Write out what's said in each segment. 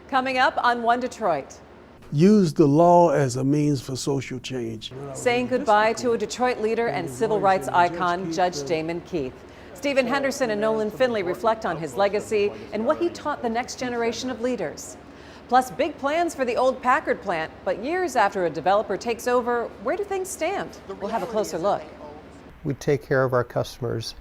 Coming up on One Detroit. Use the law as a means for social change. Saying goodbye to a Detroit leader and civil rights icon, Judge Damon Keith. Stephen Henderson and Nolan Finley reflect on his legacy and what he taught the next generation of leaders. Plus, big plans for the old Packard plant, but years after a developer takes over, where do things stand? We'll have a closer look. We take care of our customers.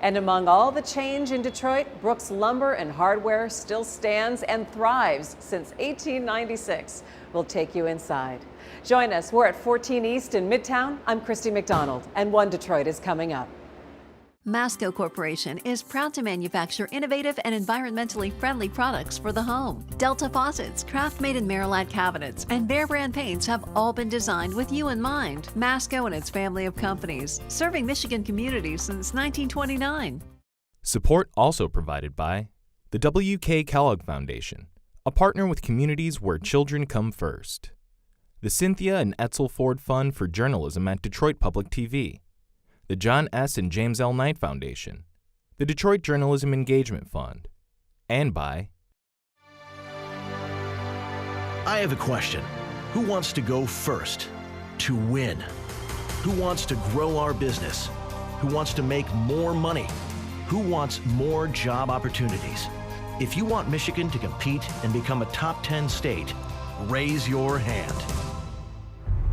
And among all the change in Detroit, Brooks Lumber and Hardware still stands and thrives since 1896. We'll take you inside. Join us. We're at 14 East in Midtown. I'm Christy McDonald, and One Detroit is coming up. MASCO Corporation is proud to manufacture innovative and environmentally friendly products for the home. Delta faucets, craft-made in Merillat cabinets, and Behr brand paints have all been designed with you in mind. MASCO and its family of companies, serving Michigan communities since 1929. Support also provided by the W.K. Kellogg Foundation, a partner with communities where children come first. The Cynthia and Edsel Ford Fund for Journalism at Detroit Public TV. The John S. and James L. Knight Foundation, the Detroit Journalism Engagement Fund, and by... I have a question. Who wants to go first? To win? Who wants to grow our business? Who wants to make more money? Who wants more job opportunities? If you want Michigan to compete and become a top 10 state, raise your hand.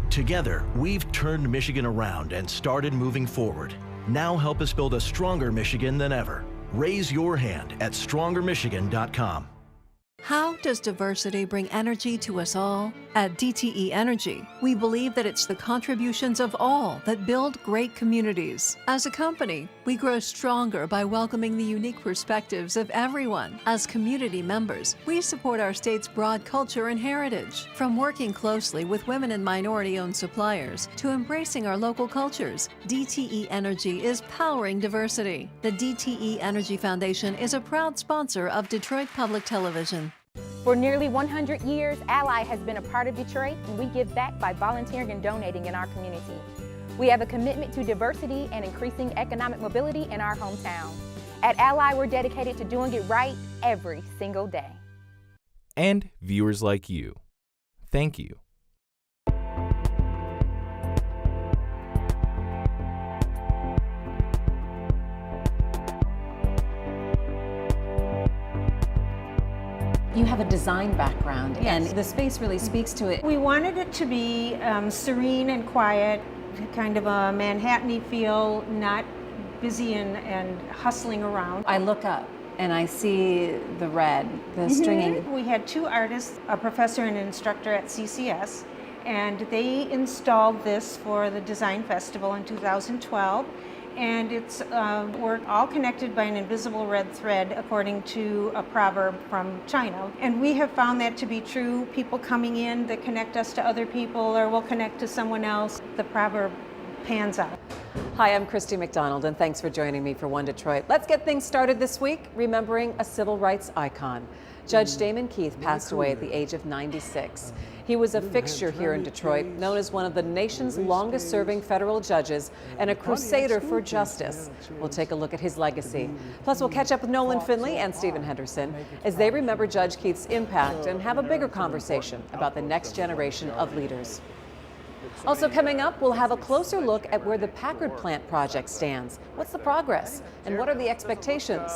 Together, we've turned Michigan around and started moving forward. Now help us build a stronger Michigan than ever. Raise your hand at strongermichigan.com. How does diversity bring energy to us all? At DTE Energy, we believe that it's the contributions of all that build great communities. As a company, we grow stronger by welcoming the unique perspectives of everyone. As community members, we support our state's broad culture and heritage. From working closely with women and minority-owned suppliers to embracing our local cultures, DTE Energy is powering diversity. The DTE Energy Foundation is a proud sponsor of Detroit Public Television. For nearly 100 years, Ally has been a part of Detroit, and we give back by volunteering and donating in our community. We have a commitment to diversity and increasing economic mobility in our hometown. At Ally, we're dedicated to doing it right every single day. And viewers like you. Thank you. You have a design background, Yes. and the space really speaks to it. We wanted it to be serene and quiet, kind of a Manhattan-y feel, not busy and hustling around. I look up and I see the red, the stringing. We had two artists, a professor and an instructor at CCS, and they installed this for the Design Festival in 2012. And it's we're all connected by an invisible red thread, according to a proverb from China. And we have found that to be true. People coming in that connect us to other people, or will connect to someone else, the proverb pans out. Hi, I'm Christy McDonald, and thanks for joining me for One Detroit. Let's get things started this week, remembering a civil rights icon. Judge Damon Keith passed away at the age of 96. He was a fixture here in Detroit, known as one of the nation's longest-serving federal judges and a crusader for justice. We'll take a look at his legacy. Plus, we'll catch up with Nolan Finley and Stephen Henderson as they remember Judge Keith's impact and have a bigger conversation about the next generation of leaders. Also coming up, we'll have a closer look at where the Packard Plant project stands. What's the progress, and what are the expectations?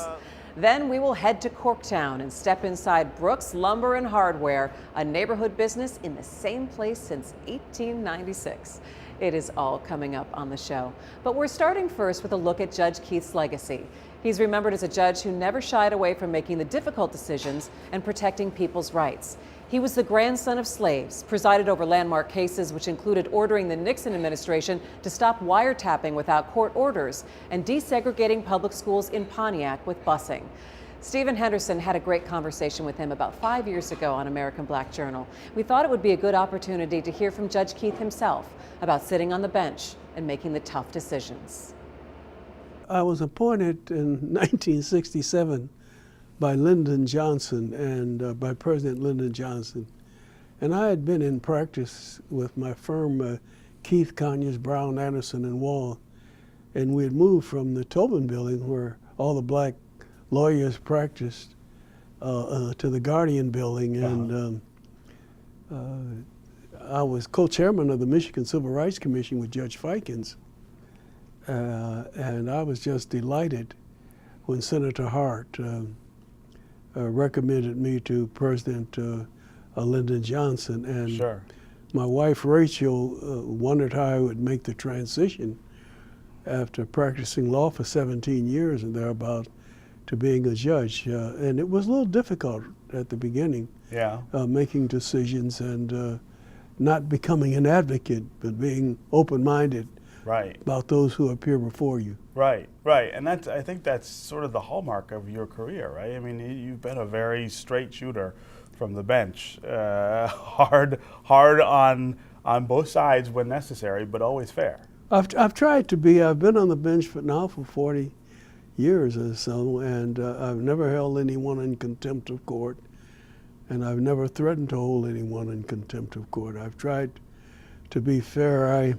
Then we will head to Corktown and step inside Brooks Lumber and Hardware, a neighborhood business in the same place since 1896. It is all coming up on the show. But we're starting first with a look at Judge Keith's legacy. He's remembered as a judge who never shied away from making the difficult decisions and protecting people's rights. He was the grandson of slaves, presided over landmark cases which included ordering the Nixon administration to stop wiretapping without court orders and desegregating public schools in Pontiac with busing. Stephen Henderson had a great conversation with him about 5 years ago on American Black Journal. We thought it would be a good opportunity to hear from Judge Keith himself about sitting on the bench and making the tough decisions. I was appointed in 1967 by Lyndon Johnson and by President Lyndon Johnson. And I had been in practice with my firm, Keith, Conyers, Brown, Anderson, and Wall. And we had moved from the Tobin building, where all the black lawyers practiced, to the Guardian building, and I was co-chairman of the Michigan Civil Rights Commission with Judge Fikens, and I was just delighted when Senator Hart recommended me to President Lyndon Johnson, and Sure. my wife Rachel wondered how I would make the transition after practicing law for 17 years and thereabout to being a judge, and it was a little difficult at the beginning, Yeah. making decisions and not becoming an advocate, but being open-minded Right. about those who appear before you. Right, right, and I think that's sort of the hallmark of your career, right? I mean, you've been a very straight shooter from the bench, hard on both sides when necessary, but always fair. I've tried to be. I've been on the bench for 40 years or so, and I've never held anyone in contempt of court, and I've never threatened to hold anyone in contempt of court. I've tried to be fair. I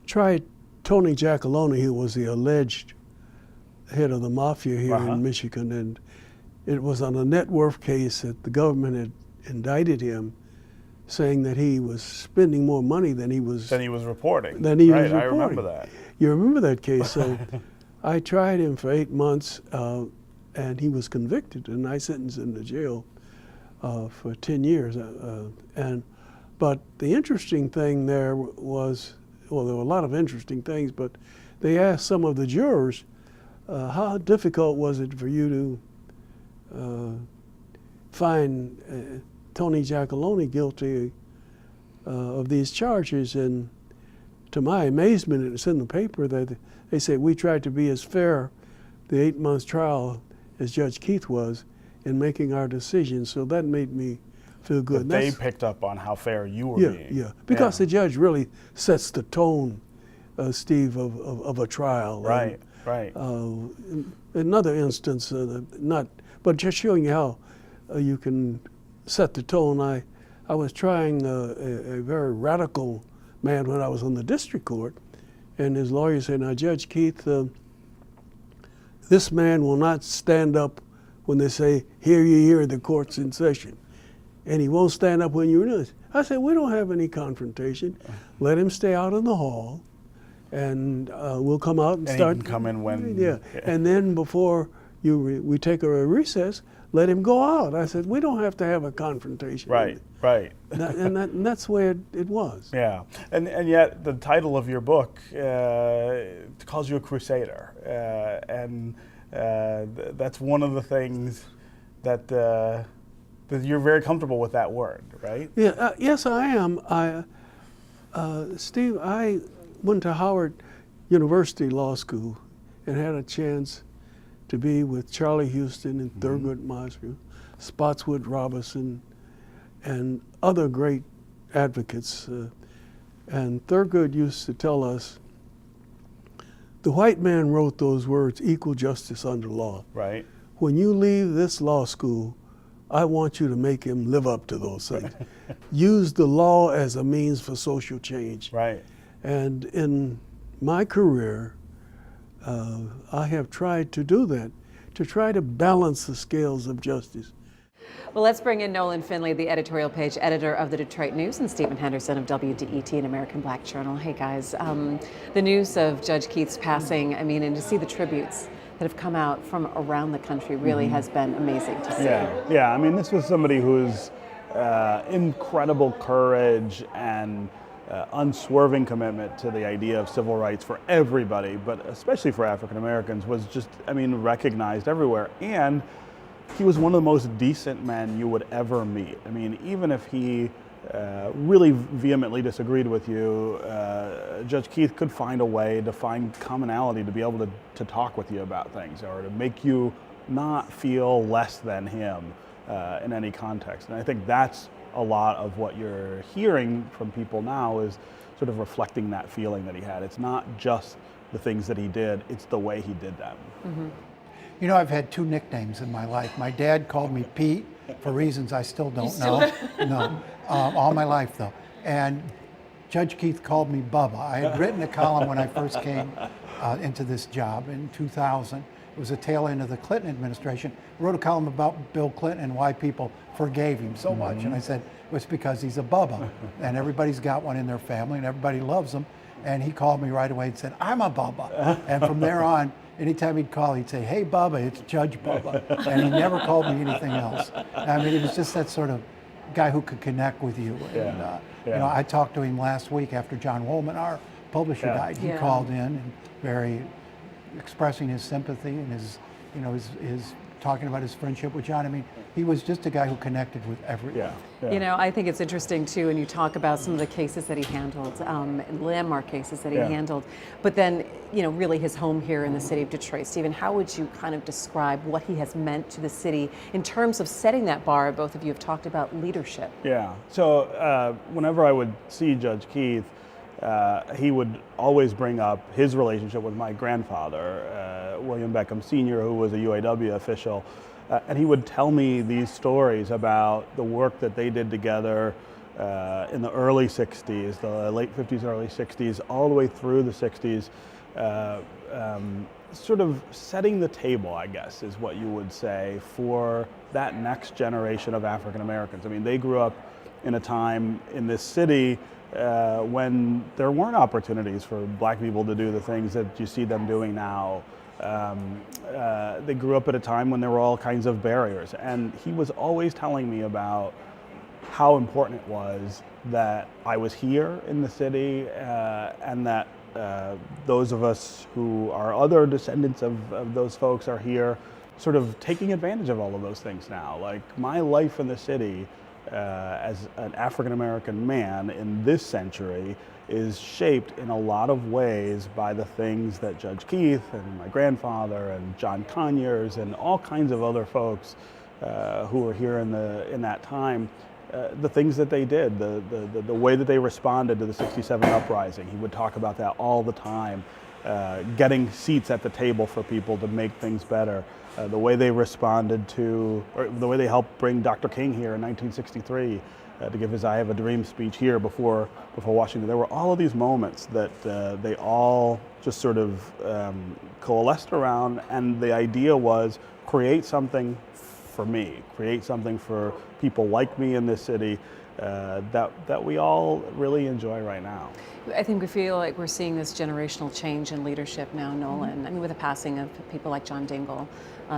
tried Tony Giacalone, who was the alleged head of the mafia here in Michigan, and it was on a net worth case that the government had indicted him, saying that he was spending more money than he was reporting. Right, I remember that. You remember that case? So I tried him for 8 months, and he was convicted, and I sentenced him to jail for 10 years. But the interesting thing there was, well, there were a lot of interesting things, but they asked some of the jurors, how difficult was it for you to find Tony Giacalone guilty of these charges? And to my amazement, it's in the paper that they said we tried to be as fair the 8 months trial as Judge Keith was in making our decisions. So that made me feel good. But they picked up on how fair you were being. Yeah, because the judge really sets the tone, Steve, of a trial. Right, right. Another instance, but just showing you how you can set the tone. I was trying a very radical man when I was on the district court, and his lawyer said, "Now, Judge Keith, this man will not stand up when they say, 'Hear ye, hear, the court's in session.' And he won't stand up when you're in it." I said, "We don't have any confrontation. Let him stay out in the hall, and we'll come out and start." He can come in when. Yeah, and then before we take a recess, let him go out. I said, "We don't have to have a confrontation." Right, right. And that's the way it was. Yeah, and yet the title of your book calls you a crusader, and that's one of the things that you're very comfortable with that word, right? Yeah, yes, I am. Steve, I went to Howard University Law School and had a chance to be with Charlie Houston and Thurgood Marshall, Spotswood Robinson, and other great advocates. And Thurgood used to tell us, the white man wrote those words, equal justice under law. Right. When you leave this law school, I want you to make him live up to those things. Use the law as a means for social change. Right. And in my career, I have tried to do that, to try to balance the scales of justice. Well, let's bring in Nolan Finley, the editorial page editor of the Detroit News, and Stephen Henderson of WDET and American Black Journal. Hey guys, the news of Judge Keith's passing, I mean, and to see the tributes that have come out from around the country really has been amazing to see. Yeah. I mean, this was somebody whose incredible courage and unswerving commitment to the idea of civil rights for everybody, but especially for African Americans, was just, I mean, recognized everywhere. And he was one of the most decent men you would ever meet. I mean, even if he really vehemently disagreed with you, Judge Keith could find a way to find commonality to be able to talk with you about things, or to make you not feel less than him in any context. And I think that's a lot of what you're hearing from people now, is sort of reflecting that feeling that he had. It's not just the things that he did, it's the way he did them. You know, I've had 2 nicknames in my life. My dad called me Pete for reasons I still don't know. No, all my life though. And Judge Keith called me Bubba. I had written a column when I first came into this job in 2000, it was the tail end of the Clinton administration, wrote a column about Bill Clinton and why people forgave him so much. And I said, it was because he's a Bubba. And everybody's got one in their family and everybody loves him. And he called me right away and said, I'm a Bubba. And from there on, anytime he'd call, he'd say, hey, Bubba, it's Judge Bubba. And he never called me anything else. I mean, it was just that sort of guy who could connect with you. And, you know, I talked to him last week after John Woolman, our publisher, died. He called in and very expressing his sympathy and his, you know, his talking about his friendship with John. I mean, he was just a guy who connected with everyone. You know, I think it's interesting too, and you talk about some of the cases that he handled, landmark cases that he handled, but then, you know, really his home here in the city of Detroit. Stephen, how would you kind of describe what he has meant to the city in terms of setting that bar? Both of you have talked about leadership. Yeah, so whenever I would see Judge Keith, he would always bring up his relationship with my grandfather, William Beckham Sr., who was a UAW official. And he would tell me these stories about the work that they did together in the early 60s, the late 50s, early 60s, all the way through the 60s, sort of setting the table, I guess, is what you would say, for that next generation of African Americans. I mean, they grew up in a time in this city when there weren't opportunities for black people to do the things that you see them doing now. They grew up at a time when there were all kinds of barriers, and he was always telling me about how important it was that I was here in the city, and that those of us who are other descendants of those folks are here, sort of taking advantage of all of those things now. Like, my life in the city as an African American man in this century is shaped in a lot of ways by the things that Judge Keith and my grandfather and John Conyers and all kinds of other folks who were here in that time, the things that they did, the way that they responded to the '67 uprising. He would talk about that all the time, getting seats at the table for people to make things better. The way they responded to, or the way they helped bring Dr. King here in 1963 to give his I Have a Dream speech here before Washington. There were all of these moments that they all just sort of coalesced around, and the idea was create something for me, create something for people like me in this city that we all really enjoy right now. I think we feel like we're seeing this generational change in leadership now, Nolan. I mean, with the passing of people like John Dingell,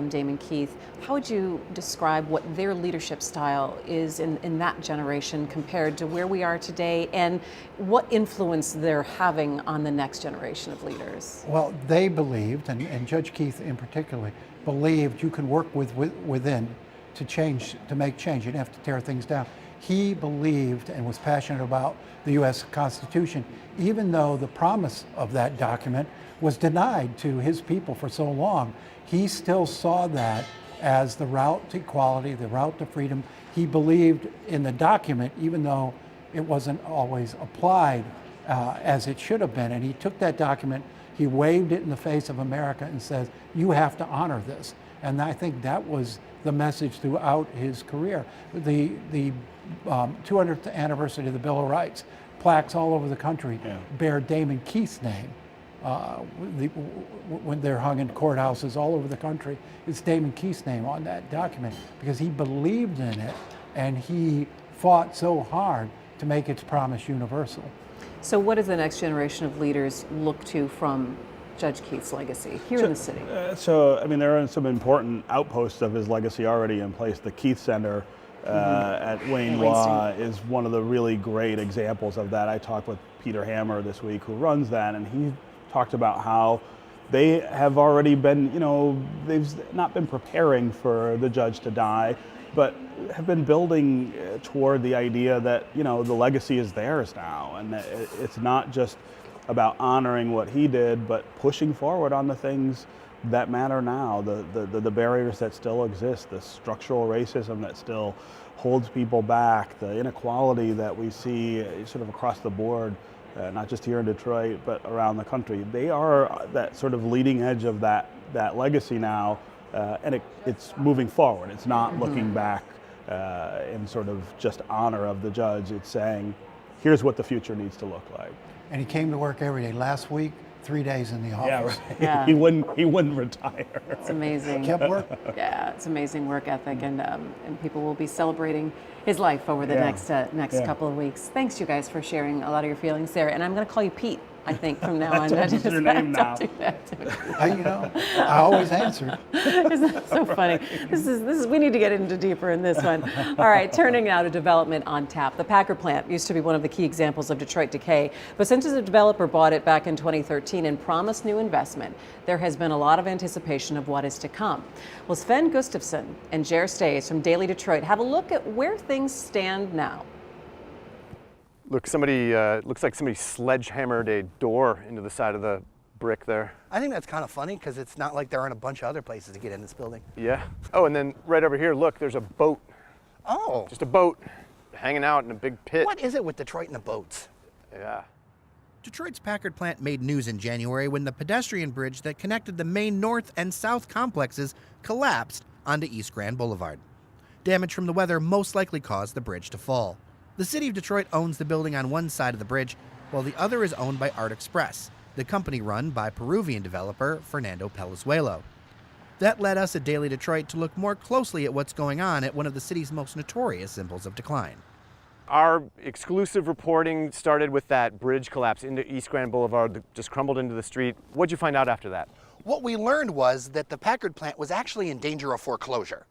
Damon Keith, how would you describe what their leadership style is in that generation compared to where we are today, and what influence they're having on the next generation of leaders? Well, they believed, and Judge Keith in particular, believed you can work within to change, to make change. You didn't have to tear things down. He believed and was passionate about the U.S. Constitution, even though the promise of that document was denied to his people for so long. He still saw that as the route to equality, the route to freedom. He believed in the document, even though it wasn't always applied as it should have been. And he took that document, he waved it in the face of America and says, you have to honor this. And I think that was the message throughout his career. The 200th anniversary of the Bill of Rights, plaques all over the country bear Damon Keith's name. When they're hung in courthouses all over the country, it's Damon Keith's name on that document, because he believed in it and he fought so hard to make its promise universal. So what does the next generation of leaders look to from Judge Keith's legacy here in the city? So, I mean, there are some important outposts of his legacy already in place. The Keith Center at Wayne Law is one of the really great examples of that. I talked with Peter Hammer this week, who runs that, and he talked about how they have already been, you know, they've not been preparing for the judge to die, but have been building toward the idea that, you know, the legacy is theirs now, and that it's not just about honoring what he did, but pushing forward on the things that matter now, the barriers that still exist, the structural racism that still holds people back, the inequality that we see sort of across the board, not just here in Detroit, but around the country. They are that sort of leading edge of that legacy now, and it's moving forward. It's not looking back in sort of just honor of the judge. It's saying, here's what the future needs to look like. And he came to work every day. Last week, 3 days in the Yeah, office. right. Yeah. He wouldn't retire. It's amazing. Kept work. Yeah, it's amazing work ethic, and people will be celebrating his life over the next couple of weeks. Thanks, you guys, for sharing a lot of your feelings there. And I'm going to call you Pete, I think, from now on. That's your name now. Don't do that. I always answer. Isn't that so funny? This is. We need to get into deeper in this one. All right, turning now to development on tap. The Packard Plant used to be one of the key examples of Detroit decay, but since the developer bought it back in 2013 and promised new investment, there has been a lot of anticipation of what is to come. Well, Sven Gustafsson and Jer Stays from Daily Detroit have a look at where things stand now. Look, looks like somebody sledgehammered a door into the side of the brick there. I think that's kind of funny because it's not like there aren't a bunch of other places to get in this building. Yeah. Oh, and then right over here, look, there's a boat. Oh. Just a boat hanging out in a big pit. What is it with Detroit and the boats? Yeah. Detroit's Packard Plant made news in January when the pedestrian bridge that connected the main north and south complexes collapsed onto East Grand Boulevard. Damage from the weather most likely caused the bridge to fall. The city of Detroit owns the building on one side of the bridge, while the other is owned by Art Express, the company run by Peruvian developer Fernando Palazuelo. That led us at Daily Detroit to look more closely at what's going on at one of the city's most notorious symbols of decline. Our exclusive reporting started with that bridge collapse into East Grand Boulevard that just crumbled into the street. What'd you find out after that? What we learned was that the Packard plant was actually in danger of foreclosure.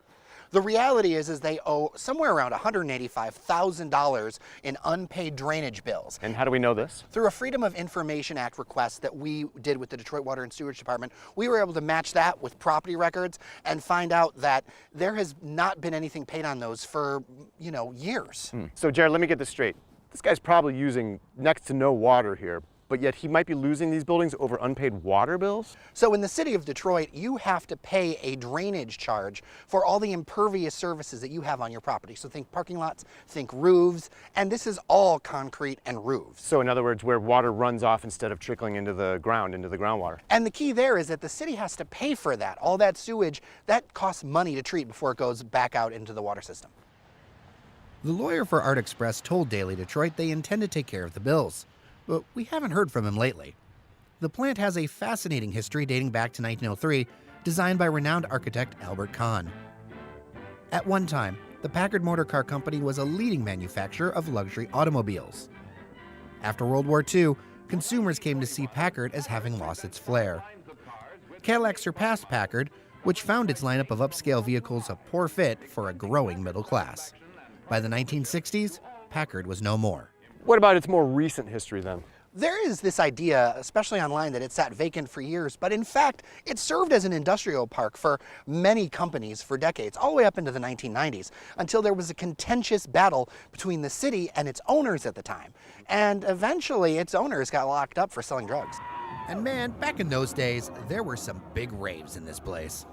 The reality is they owe somewhere around $185,000 in unpaid drainage bills. And how do we know this? Through a Freedom of Information Act request that we did with the Detroit Water and Sewage Department, we were able to match that with property records and find out that there has not been anything paid on those for, years. So, Jared, let me get this straight. This guy's probably using next to no water here, but yet he might be losing these buildings over unpaid water bills? So in the city of Detroit, you have to pay a drainage charge for all the impervious surfaces that you have on your property. So think parking lots, think roofs, and this is all concrete and roofs. So in other words, where water runs off instead of trickling into the groundwater. And the key there is that the city has to pay for that. All that sewage, that costs money to treat before it goes back out into the water system. The lawyer for Art Express told Daily Detroit they intend to take care of the bills, but we haven't heard from him lately. The plant has a fascinating history dating back to 1903, designed by renowned architect Albert Kahn. At one time, the Packard Motor Car Company was a leading manufacturer of luxury automobiles. After World War II, consumers came to see Packard as having lost its flair. Cadillac surpassed Packard, which found its lineup of upscale vehicles a poor fit for a growing middle class. By the 1960s, Packard was no more. What about its more recent history then? There is this idea, especially online, that it sat vacant for years, but in fact, it served as an industrial park for many companies for decades, all the way up into the 1990s, until there was a contentious battle between the city and its owners at the time. And eventually, its owners got locked up for selling drugs. And man, back in those days, there were some big raves in this place.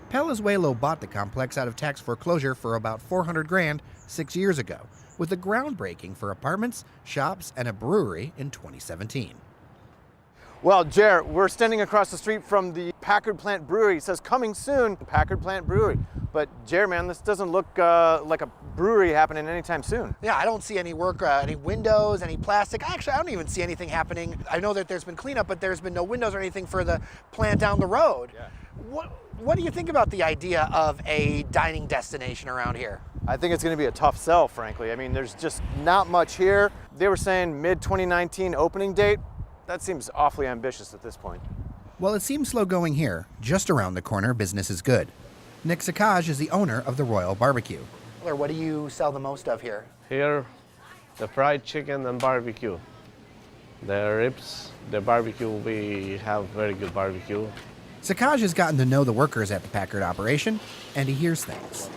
Palazuelo bought the complex out of tax foreclosure for about $400,000 6 years ago, with a groundbreaking for apartments, shops, and a brewery in 2017. Well, Jer, we're standing across the street from the Packard Plant Brewery. It says coming soon, Packard Plant Brewery. But Jer, man, this doesn't look like a brewery happening anytime soon. Yeah, I don't see any work, any windows, any plastic. Actually, I don't even see anything happening. I know that there's been cleanup, but there's been no windows or anything for the plant down the road. Yeah. What do you think about the idea of a dining destination around here? I think it's going to be a tough sell, frankly. I mean, there's just not much here. They were saying mid-2019 opening date. That seems awfully ambitious at this point. While it seems slow going here, just around the corner, business is good. Nick Sakaj is the owner of the Royal Barbecue. What do you sell the most of here? Here, the fried chicken and barbecue. The ribs, the barbecue, we have very good barbecue. Sakaj has gotten to know the workers at the Packard operation, and he hears things.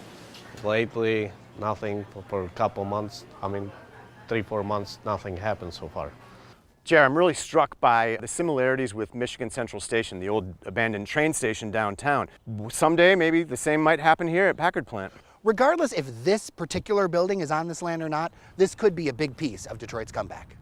Lately, nothing for a couple months. 3-4 months, nothing happened so far. Jer, I'm really struck by the similarities with Michigan Central Station, the old abandoned train station downtown. Someday, maybe the same might happen here at Packard Plant. Regardless if this particular building is on this land or not, this could be a big piece of Detroit's comeback.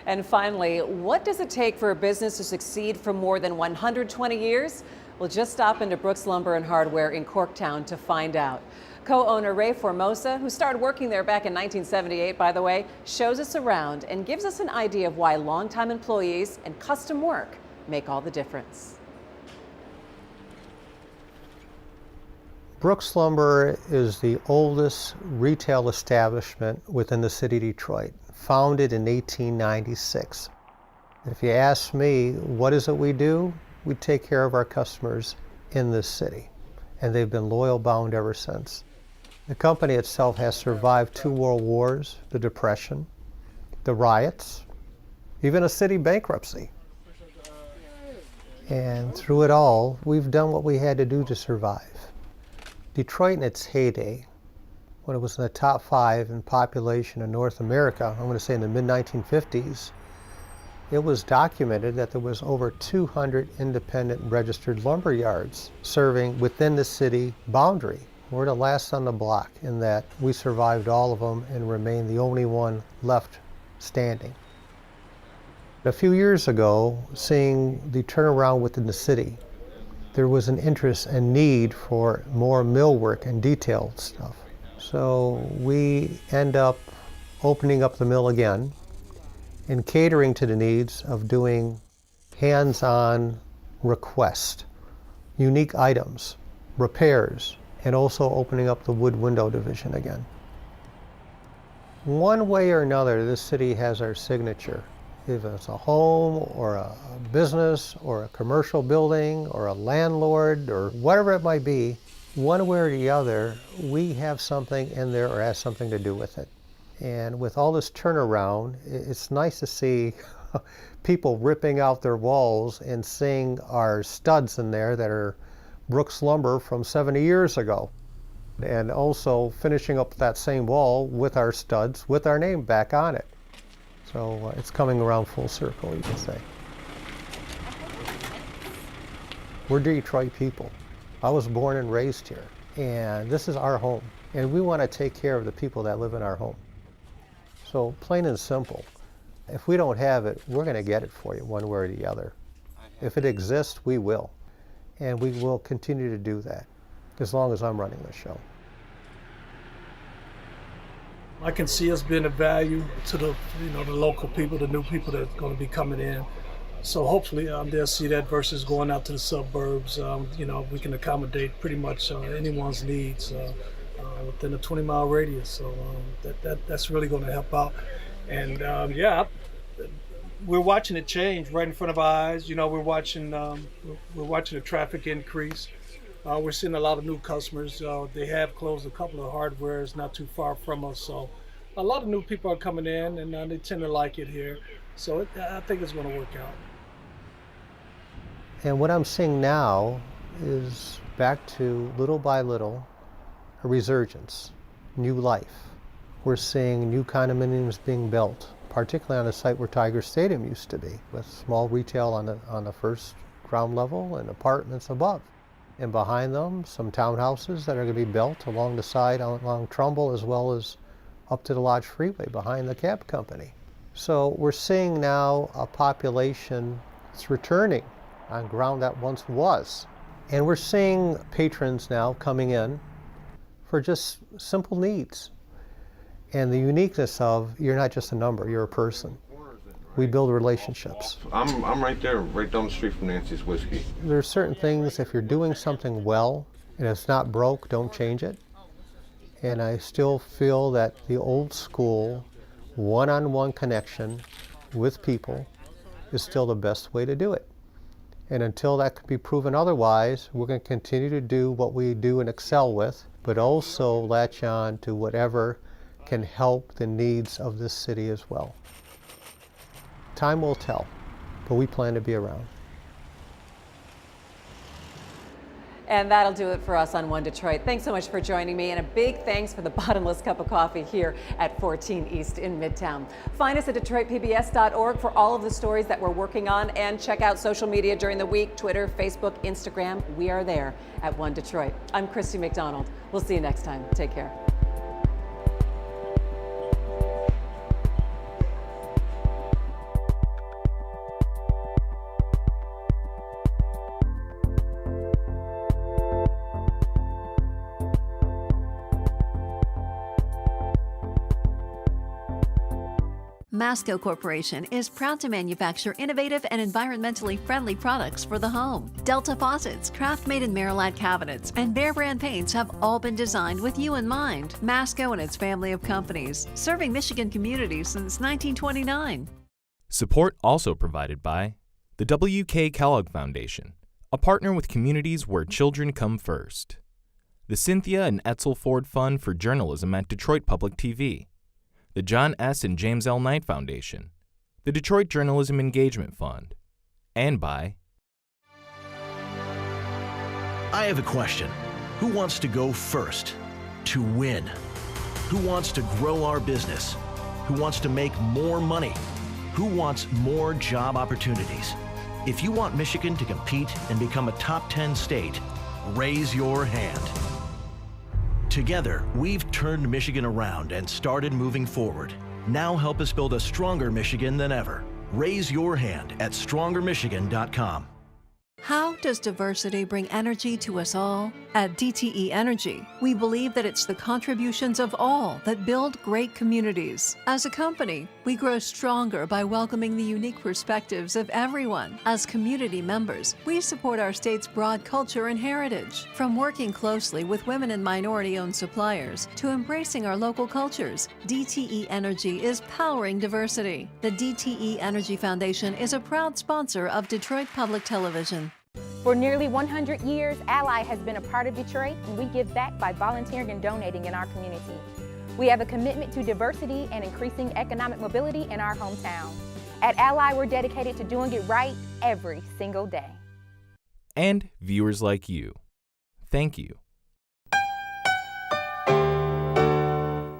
And finally, what does it take for a business to succeed for more than 120 years? We'll just stop into Brooks Lumber and Hardware in Corktown to find out. Co-owner Ray Formosa, who started working there back in 1978, by the way, shows us around and gives us an idea of why longtime employees and custom work make all the difference. Brooks Lumber is the oldest retail establishment within the city of Detroit, founded in 1896. If you ask me, what is it we do? We take care of our customers in this city, and they've been loyal bound ever since. The company itself has survived 2 world wars, the Depression, the riots, even a city bankruptcy. And through it all, we've done what we had to do to survive. Detroit in its heyday, when it was in the top 5 in population in North America, I'm going to say in the mid-1950s, it was documented that there was over 200 independent registered lumber yards serving within the city boundary. We're the last on the block in that we survived all of them and remain the only one left standing. A few years ago, seeing the turnaround within the city, there was an interest and need for more millwork and detailed stuff. So we end up opening up the mill again and catering to the needs of doing hands-on request, unique items, repairs, and also opening up the wood window division again. One way or another, this city has our signature. If it's a home or a business or a commercial building or a landlord or whatever it might be, one way or the other, we have something in there or has something to do with it. And with all this turnaround, it's nice to see people ripping out their walls and seeing our studs in there that are Brooks Lumber from 70 years ago. And also finishing up that same wall with our studs with our name back on it. So it's coming around full circle, you can say. We're Detroit people. I was born and raised here, and this is our home. And we want to take care of the people that live in our home. So plain and simple, if we don't have it, we're going to get it for you one way or the other. If it exists, we will. And we will continue to do that as long as I'm running the show. I can see us being of value to the local people, the new people that are going to be coming in. So hopefully they'll see that versus going out to the suburbs. We can accommodate pretty much anyone's needs within a 20-mile radius. So that's really going to help out. And we're watching it change right in front of our eyes. We're watching the traffic increase. We're seeing a lot of new customers. They have closed a couple of hardwares not too far from us. So a lot of new people are coming in, and they tend to like it here. So I think it's going to work out. And what I'm seeing now is back to, little by little, a resurgence, new life. We're seeing new condominiums being built, particularly on the site where Tiger Stadium used to be, with small retail on the first ground level and apartments above. And behind them, some townhouses that are going to be built along the side, along Trumbull, as well as up to the Lodge Freeway behind the cab company. So we're seeing now a population that's returning on ground that once was. And we're seeing patrons now coming in for just simple needs. And the uniqueness of, you're not just a number, you're a person. We build relationships. I'm right there, right down the street from Nancy's Whiskey. There are certain things, if you're doing something well and it's not broke, don't change it. And I still feel that the old school one-on-one connection with people is still the best way to do it. And until that can be proven otherwise, we're going to continue to do what we do and excel with, but also latch on to whatever can help the needs of this city as well. Time will tell, but we plan to be around. And that'll do it for us on One Detroit. Thanks so much for joining me, and a big thanks for the bottomless cup of coffee here at 14 East in Midtown. Find us at DetroitPBS.org for all of the stories that we're working on, and check out social media during the week, Twitter, Facebook, Instagram. We are there at One Detroit. I'm Christy McDonald. We'll see you next time. Take care. MASCO Corporation is proud to manufacture innovative and environmentally friendly products for the home. Delta faucets, Craft-made in Merillat cabinets, and Behr brand paints have all been designed with you in mind. MASCO and its family of companies, serving Michigan communities since 1929. Support also provided by the KELLOGG Foundation, a partner with communities where children come first. The Cynthia and Edsel Ford Fund for Journalism at Detroit Public TV. The John S. and James L. Knight Foundation. The Detroit Journalism Engagement Fund. And by I have a question. Who wants to go first? To win? Who wants to grow our business? Who wants to make more money? Who wants more job opportunities? If you want Michigan to compete and become a top 10 state, raise your hand. Together, we've turned Michigan around and started moving forward. Now help us build a stronger Michigan than ever. Raise your hand at strongermichigan.com. How does diversity bring energy to us all? At DTE Energy, we believe that it's the contributions of all that build great communities. As a company, we grow stronger by welcoming the unique perspectives of everyone. As community members, we support our state's broad culture and heritage. From working closely with women and minority-owned suppliers to embracing our local cultures, DTE Energy is powering diversity. The DTE Energy Foundation is a proud sponsor of Detroit Public Television. For nearly 100 years, Ally has been a part of Detroit, and we give back by volunteering and donating in our community. We have a commitment to diversity and increasing economic mobility in our hometown. At Ally, we're dedicated to doing it right every single day. And viewers like you. Thank you.